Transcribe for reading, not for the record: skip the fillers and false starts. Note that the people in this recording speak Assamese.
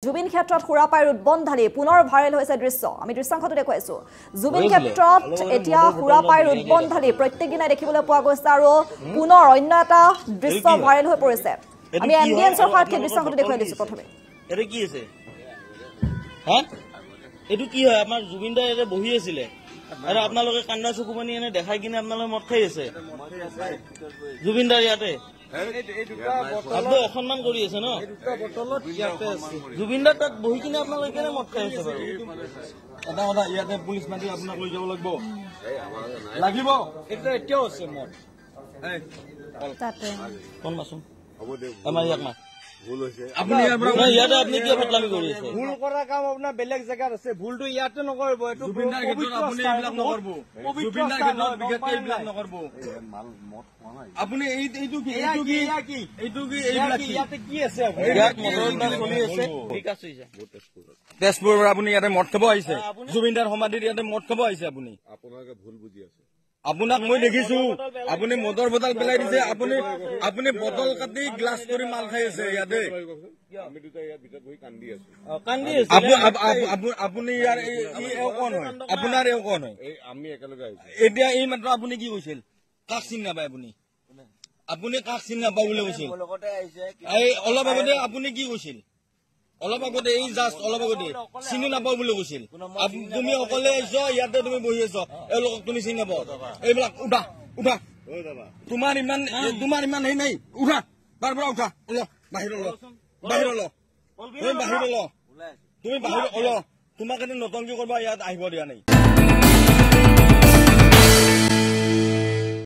জুবিন ক্ষেত্ৰত সুৰাপাই উদ্বন্ধলি পুনৰ ভাইৰেল হৈছে দৃশ্য আমি দৃশ্যাংশটো দেখুৱাইছো জুবিন ক্ষেত্ৰত এতিয়া সুৰাপাই উদ্বন্ধলি প্ৰত্যেক দিনাই দেখিবলৈ পোৱা গৈছে আৰু পুনৰ অন্য এটা দৃশ্য ভাইৰেল হৈ পৰিছে আমি এমবিএনছৰ সহায়ত দৃশ্যাংশটো দেখুৱাই দিছো প্ৰথমে এটো কি আছে হা এটো কি হয় আমাৰ জুবিন দা এৰে বহি আছিল আৰু আপোনালোকে কান্দা চকুমানি এনে দেখাই কিনে আপোনালোকে মদ খাই আছে জুবিন দা ইয়াতে আপনি অসন্মান কৰি আছে ন জুবিন দা তাত বহি কিনে আপোনালোকে কেনে মদ খাই আছে বাৰু এটা কথা ইয়াতে পুলিচ মাতি আপোনাক লৈ যাব লাগিব এটা এতিয়াও আছে মদ কোন মাসুম আমাৰ ইয়াক মা ভুল হৈছে আপুনি ইয়াতে আপনি কি বদনামি কৰি আছে ভুল কৰা কাম আপোনাৰ বেলেগ জায়গাত আছে ভুলটো ইয়াতে নকৰিব এটো জুবিনদাৰ ক্ষেত্ৰত আপুনি এইবিলাক নকৰিব জুবিনদাৰ ক্ষেত্ৰত বিশেষকৈ এইবিলাক নকৰিব আপুনি এইটো কি এইবিলাক ইয়াতে কি আছে ইয়াত মদৰ চলি আছে বিকাশ হৈছে তেজপুৰৰ আপুনি ইয়াতে মদ খাব আহিছে জুবিনদাৰ সমাধিত ইয়াতে মদ খাব আহিছে আপুনি আপোনালোকে ভুল বুজি আছে আপোনাক মই দেখিছো আপুনি মদৰ বটল পেলাই দিছে আপুনি বটল কাটি গ্লাস কৰি মাল খাই আছে ইয়াতে আমি দুটা ইয়াৰ ভিতৰত বহি কান্দি আছো আপুনি ইয়াৰ এই কোন হয় আপোনাৰ এই কোন হয় আমি একেলগে আহিছো এতিয়া এই মাত্ৰ আপুনি কি কৈছিল কাক চিনি নাপায় আপুনি কাক চিনি নাপায় বুলি কৈছিল এই অলপ আগতে আপুনি কি কৈছিল অলপ আগতে এই জাষ্ট অলপ আগতে চিনি নাপাও বুলি কৈছিল তুমি অকলে আহিছো ইয়াতে তুমি বহি আছো এওঁলোকক তুমি চিনি নাপাও এইবিলাক উঠা তোমাৰ ইমান হেৰি নাই উঠা তাৰ পৰা উঠা বাহিৰ তুমি বাহিৰ তোমাক নতংকি কৰবা ইয়াত আহিব দিয়া নাই